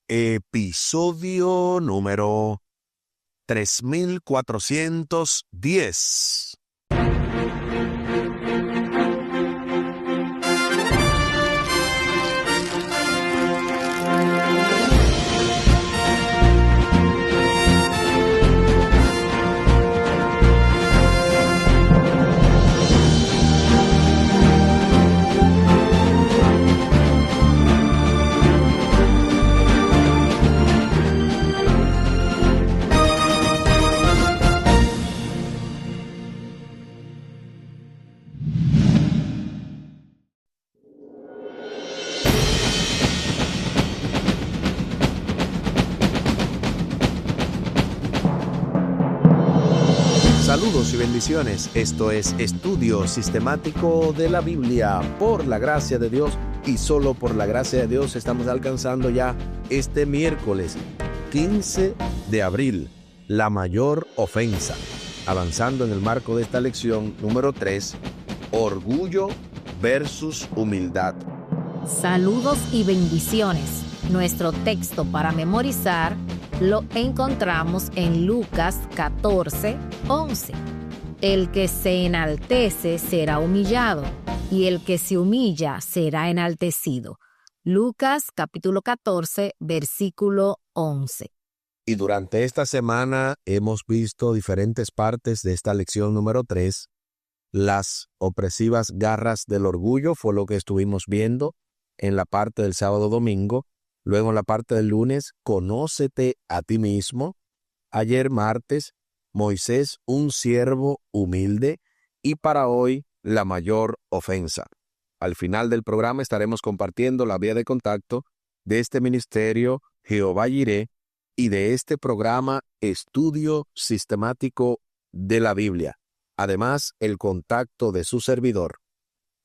Episodio número 3410. Saludos y bendiciones. Esto es Estudio Sistemático de la Biblia. Por la gracia de Dios y solo por la gracia de Dios estamos alcanzando ya este miércoles 15 de abril, la mayor ofensa. Avanzando en el marco de esta lección número 3, orgullo versus humildad. Saludos y bendiciones. Nuestro texto para memorizar lo encontramos en Lucas 14:11. El que se enaltece será humillado, y el que se humilla será enaltecido. Lucas capítulo 14, versículo 11. Y durante esta semana hemos visto diferentes partes de esta lección número 3. Las opresivas garras del orgullo fue lo que estuvimos viendo en la parte del sábado-domingo. Luego en la parte del lunes, conócete a ti mismo. Ayer martes, Moisés, un siervo humilde. Y para hoy, la mayor ofensa. Al final del programa estaremos compartiendo la vía de contacto de este ministerio Jehová Jireh y de este programa Estudio Sistemático de la Biblia. Además, el contacto de su servidor.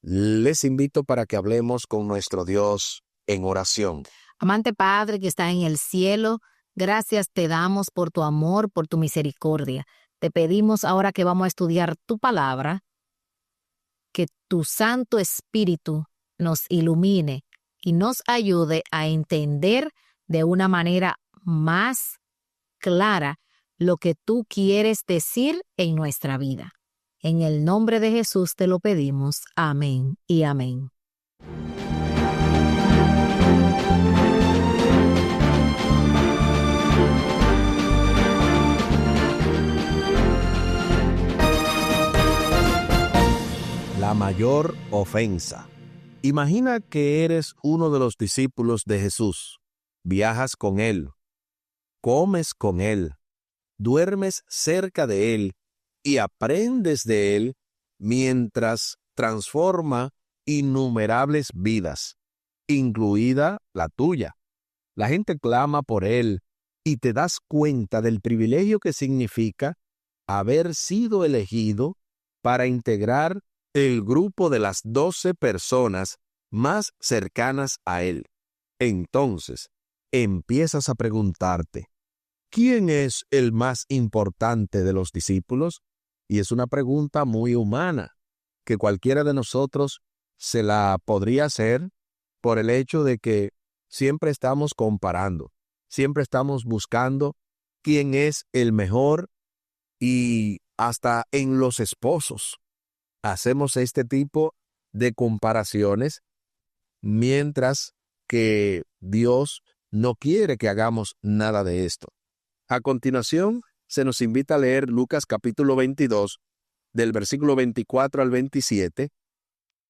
Les invito para que hablemos con nuestro Dios en oración. Amante Padre que está en el cielo, gracias te damos por tu amor, por tu misericordia. Te pedimos ahora que vamos a estudiar tu palabra, que tu Santo Espíritu nos ilumine y nos ayude a entender de una manera más clara lo que tú quieres decir en nuestra vida. En el nombre de Jesús te lo pedimos. Amén y amén. La mayor ofensa. Imagina que eres uno de los discípulos de Jesús. Viajas con Él, comes con Él, duermes cerca de Él y aprendes de Él mientras transforma innumerables vidas, incluida la tuya. La gente clama por Él y te das cuenta del privilegio que significa haber sido elegido para integrar el grupo de las 12 personas más cercanas a Él. Entonces, empiezas a preguntarte, ¿quién es el más importante de los discípulos? Y es una pregunta muy humana, que cualquiera de nosotros se la podría hacer por el hecho de que siempre estamos comparando, siempre estamos buscando quién es el mejor y hasta en los esposos. Hacemos este tipo de comparaciones mientras que Dios no quiere que hagamos nada de esto. A continuación, se nos invita a leer Lucas capítulo 22, del versículo 24 al 27,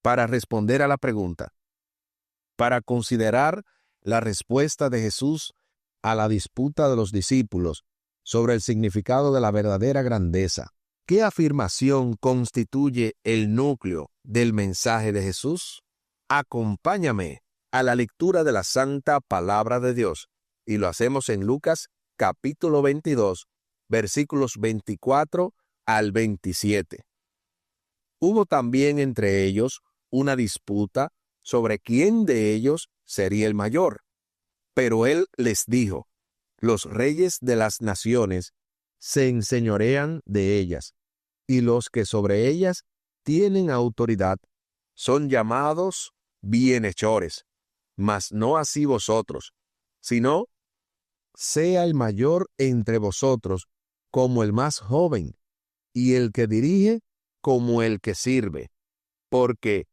para responder a la pregunta, para considerar la respuesta de Jesús a la disputa de los discípulos sobre el significado de la verdadera grandeza. ¿Qué afirmación constituye el núcleo del mensaje de Jesús? Acompáñame a la lectura de la Santa Palabra de Dios, y lo hacemos en Lucas capítulo 22, versículos 24 al 27. Hubo también entre ellos una disputa sobre quién de ellos sería el mayor. Pero él les dijo, los reyes de las naciones se enseñorean de ellas, y los que sobre ellas tienen autoridad son llamados bienhechores, mas no así vosotros, sino sea el mayor entre vosotros como el más joven, y el que dirige como el que sirve. Porque,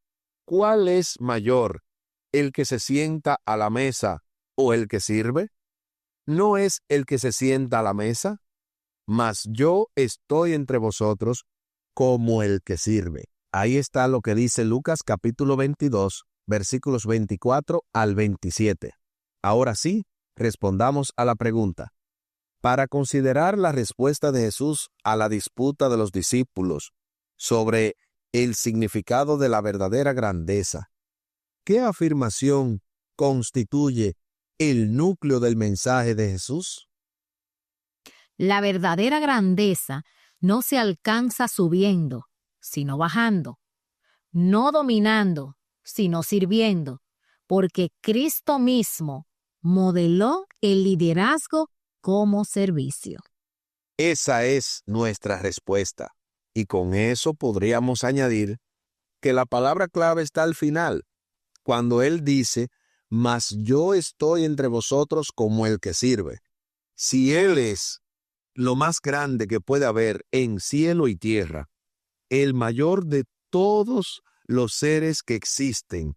¿cuál es mayor, el que se sienta a la mesa o el que sirve? ¿No es el que se sienta a la mesa? Mas yo estoy entre vosotros como el que sirve. Ahí está lo que dice Lucas capítulo 22, versículos 24 al 27. Ahora sí, respondamos a la pregunta. Para considerar la respuesta de Jesús a la disputa de los discípulos sobre el significado de la verdadera grandeza, ¿qué afirmación constituye el núcleo del mensaje de Jesús? La verdadera grandeza no se alcanza subiendo, sino bajando, no dominando, sino sirviendo, porque Cristo mismo modeló el liderazgo como servicio. Esa es nuestra respuesta. Y con eso podríamos añadir que la palabra clave está al final, cuando Él dice, mas yo estoy entre vosotros como el que sirve. Si Él es lo más grande que puede haber en cielo y tierra, el mayor de todos los seres que existen,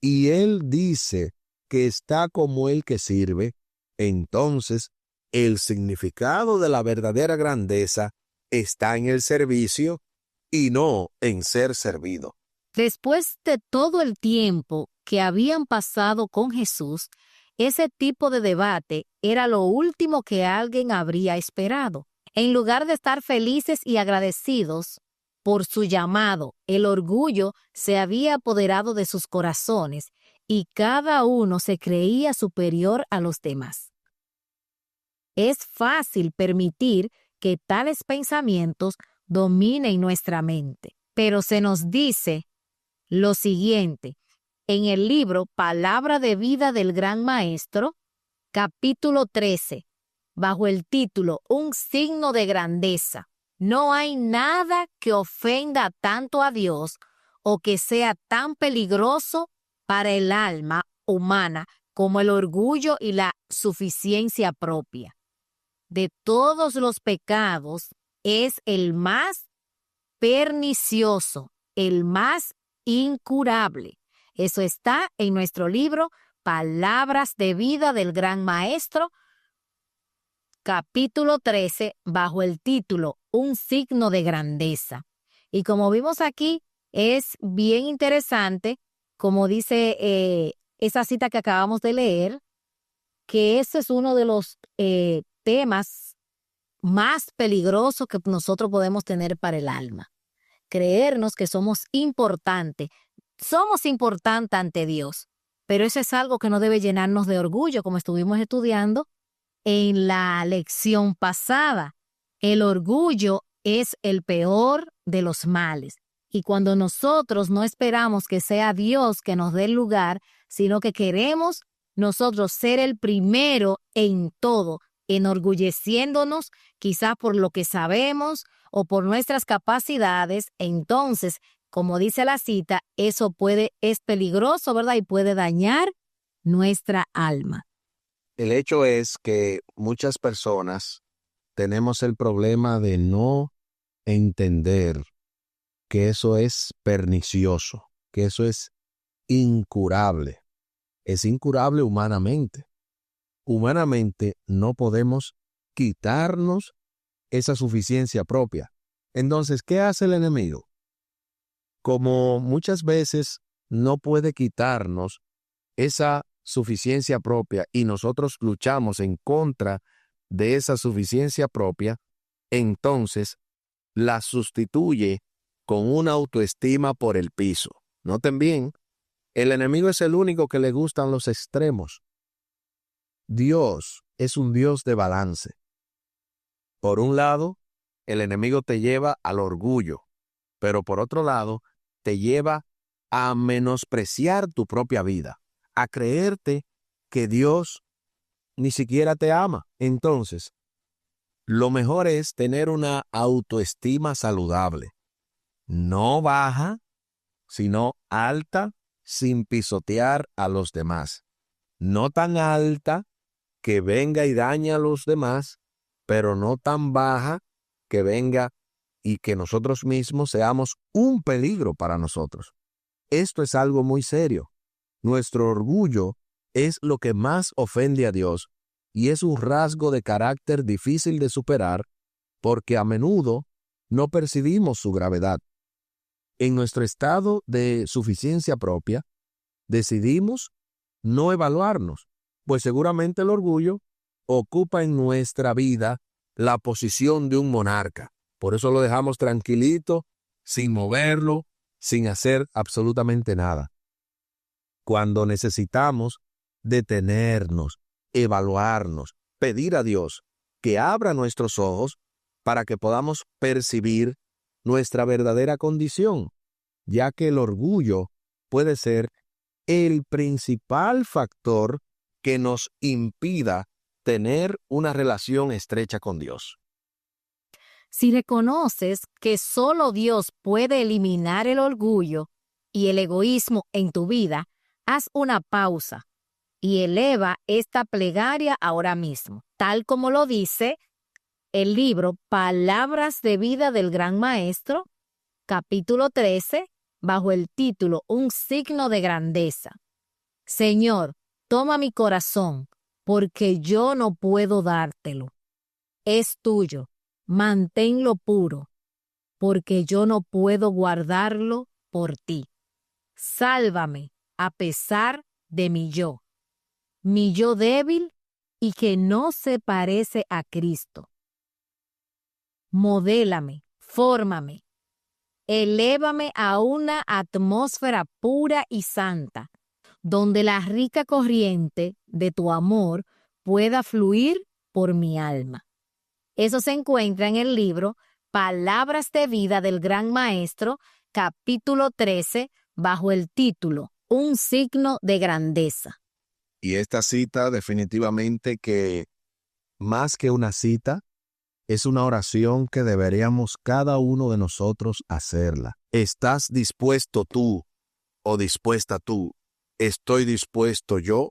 y Él dice que está como el que sirve, entonces el significado de la verdadera grandeza está en el servicio y no en ser servido. Después de todo el tiempo que habían pasado con Jesús, ese tipo de debate era lo último que alguien habría esperado. En lugar de estar felices y agradecidos por su llamado, el orgullo se había apoderado de sus corazones y cada uno se creía superior a los demás. Es fácil permitir que tales pensamientos dominen nuestra mente, pero se nos dice lo siguiente en el libro Palabra de Vida del Gran Maestro, capítulo 13, bajo el título Un signo de grandeza. No hay nada que ofenda tanto a Dios o que sea tan peligroso para el alma humana como el orgullo y la suficiencia propia. De todos los pecados es el más pernicioso, el más incurable. Eso está en nuestro libro Palabras de Vida del Gran Maestro, capítulo 13, bajo el título Un signo de grandeza. Y como vimos aquí, es bien interesante, como dice esa cita que acabamos de leer, que ese es uno de los temas más peligrosos que nosotros podemos tener para el alma. Creernos que somos importantes ante Dios, pero eso es algo que no debe llenarnos de orgullo, como estuvimos estudiando en la lección pasada. El orgullo es el peor de los males. Y cuando nosotros no esperamos que sea Dios que nos dé el lugar, sino que queremos nosotros ser el primero en todo, enorgulleciéndonos quizá por lo que sabemos o por nuestras capacidades, entonces, como dice la cita, eso es peligroso, ¿verdad? Y puede dañar nuestra alma. El hecho es que muchas personas tenemos el problema de no entender que eso es pernicioso, que eso es incurable. Es incurable humanamente. Humanamente no podemos quitarnos esa suficiencia propia. Entonces, ¿qué hace el enemigo? Como muchas veces no puede quitarnos esa suficiencia propia y nosotros luchamos en contra de esa suficiencia propia, entonces la sustituye con una autoestima por el piso. Noten bien, el enemigo es el único que le gustan los extremos. Dios es un Dios de balance. Por un lado, el enemigo te lleva al orgullo, pero por otro lado, te lleva a menospreciar tu propia vida, a creerte que Dios ni siquiera te ama. Entonces, lo mejor es tener una autoestima saludable, no baja, sino alta, sin pisotear a los demás. No tan alta que venga y dañe a los demás, pero no tan baja que venga y que nosotros mismos seamos un peligro para nosotros. Esto es algo muy serio. Nuestro orgullo es lo que más ofende a Dios y es un rasgo de carácter difícil de superar porque a menudo no percibimos su gravedad. En nuestro estado de suficiencia propia, decidimos no evaluarnos, pues seguramente el orgullo ocupa en nuestra vida la posición de un monarca. Por eso lo dejamos tranquilito, sin moverlo, sin hacer absolutamente nada. Cuando necesitamos detenernos, evaluarnos, pedir a Dios que abra nuestros ojos para que podamos percibir nuestra verdadera condición, ya que el orgullo puede ser el principal factor que nos impida tener una relación estrecha con Dios. Si reconoces que solo Dios puede eliminar el orgullo y el egoísmo en tu vida, haz una pausa y eleva esta plegaria ahora mismo, tal como lo dice el libro Palabras de Vida del Gran Maestro, capítulo 13, bajo el título Un signo de grandeza. Señor, toma mi corazón, porque yo no puedo dártelo. Es tuyo, manténlo puro, porque yo no puedo guardarlo por ti. Sálvame a pesar de mi yo débil y que no se parece a Cristo. Modélame, fórmame, elévame a una atmósfera pura y santa, donde la rica corriente de tu amor pueda fluir por mi alma. Eso se encuentra en el libro Palabras de Vida del Gran Maestro, capítulo 13, bajo el título Un signo de grandeza. Y esta cita definitivamente que más que una cita, es una oración que deberíamos cada uno de nosotros hacerla. ¿Estás dispuesto tú o dispuesta tú? ¿Estoy dispuesto yo?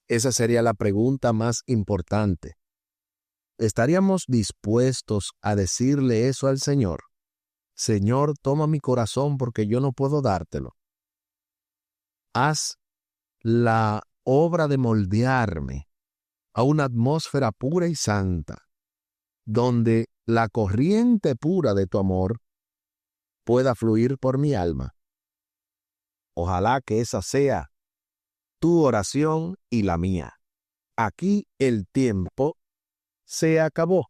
Esa sería la pregunta más importante. ¿Estaríamos dispuestos a decirle eso al Señor? Señor, toma mi corazón porque yo no puedo dártelo. Haz la obra de moldearme a una atmósfera pura y santa, donde la corriente pura de tu amor pueda fluir por mi alma. Ojalá que esa sea tu oración y la mía. Aquí el tiempo se acabó.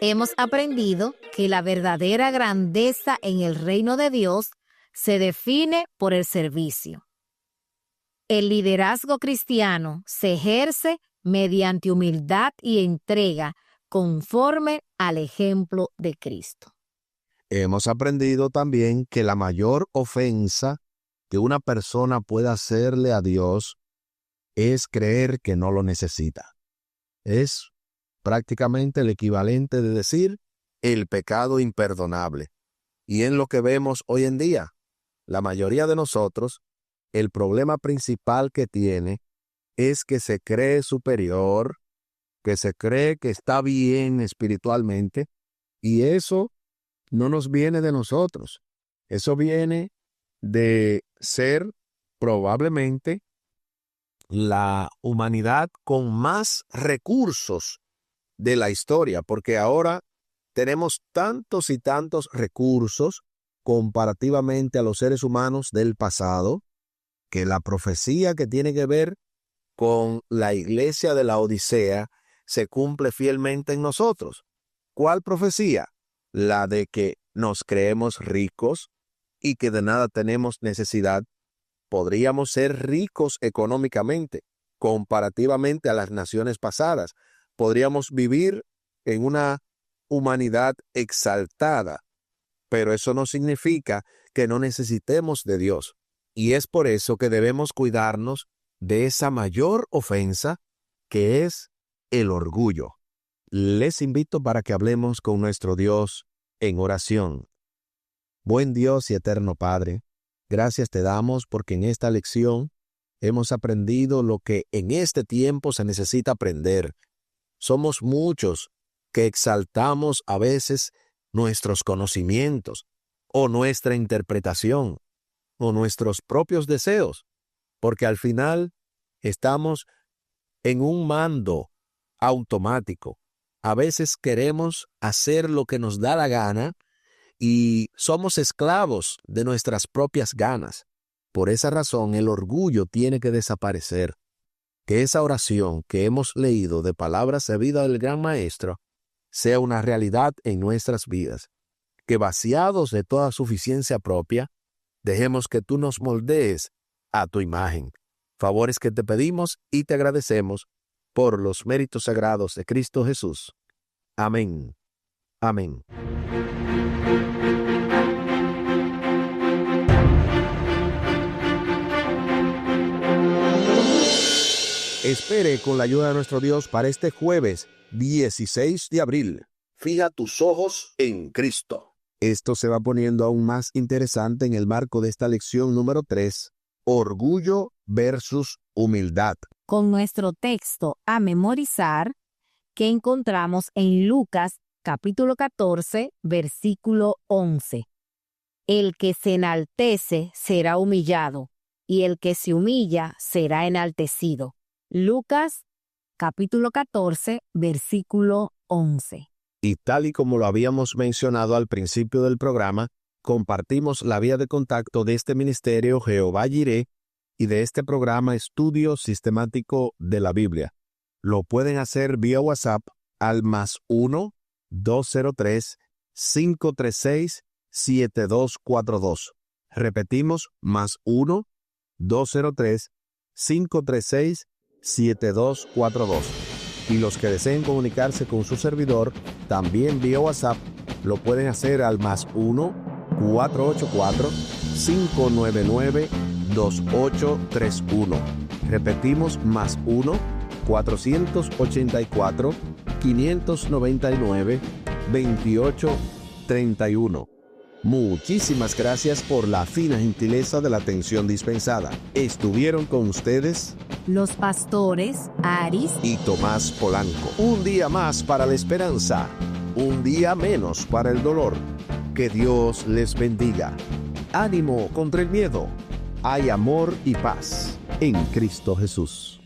Hemos aprendido que la verdadera grandeza en el reino de Dios se define por el servicio. El liderazgo cristiano se ejerce mediante humildad y entrega conforme al ejemplo de Cristo. Hemos aprendido también que la mayor ofensa que una persona puede hacerle a Dios es creer que no lo necesita. Es prácticamente el equivalente de decir el pecado imperdonable. Y en lo que vemos hoy en día, la mayoría de nosotros, el problema principal que tiene es que se cree superior, que se cree que está bien espiritualmente, y eso no nos viene de nosotros. Eso viene de ser probablemente la humanidad con más recursos de la historia, porque ahora tenemos tantos y tantos recursos comparativamente a los seres humanos del pasado, que la profecía que tiene que ver con la iglesia de la Odisea se cumple fielmente en nosotros. ¿Cuál profecía? La de que nos creemos ricos y que de nada tenemos necesidad. Podríamos ser ricos económicamente comparativamente a las naciones pasadas. Podríamos vivir en una humanidad exaltada, pero eso no significa que no necesitemos de Dios. Y es por eso que debemos cuidarnos de esa mayor ofensa que es el orgullo. Les invito para que hablemos con nuestro Dios en oración. Buen Dios y eterno Padre, gracias te damos porque en esta lección hemos aprendido lo que en este tiempo se necesita aprender. Somos muchos que exaltamos a veces nuestros conocimientos o nuestra interpretación o nuestros propios deseos, porque al final estamos en un mando automático. A veces queremos hacer lo que nos da la gana y somos esclavos de nuestras propias ganas. Por esa razón, el orgullo tiene que desaparecer. Que esa oración que hemos leído de palabras de vida del Gran Maestro sea una realidad en nuestras vidas. Que vaciados de toda suficiencia propia, dejemos que tú nos moldees a tu imagen. Favores que te pedimos y te agradecemos por los méritos sagrados de Cristo Jesús. Amén. Amén. Espere con la ayuda de nuestro Dios para este jueves 16 de abril. Fija tus ojos en Cristo. Esto se va poniendo aún más interesante en el marco de esta lección número 3, Orgullo versus humildad. Con nuestro texto a memorizar que encontramos en Lucas capítulo 14, versículo 11. El que se enaltece será humillado, y el que se humilla será enaltecido. Lucas capítulo 14, versículo 11. Y tal y como lo habíamos mencionado al principio del programa, compartimos la vía de contacto de este ministerio Jehová Jireh y de este programa Estudio Sistemático de la Biblia. Lo pueden hacer vía WhatsApp al +1-203-536-7242. Repetimos, +1-203-536-7242. Y los que deseen comunicarse con su servidor, también vía WhatsApp, lo pueden hacer al +1-484-599-2831. Repetimos, +1-484-599-2831. Muchísimas gracias por la fina gentileza de la atención dispensada. Estuvieron con ustedes los pastores Aris y Tomás Polanco. Un día más para la esperanza, un día menos para el dolor. Que Dios les bendiga. Ánimo contra el miedo. Hay amor y paz en Cristo Jesús.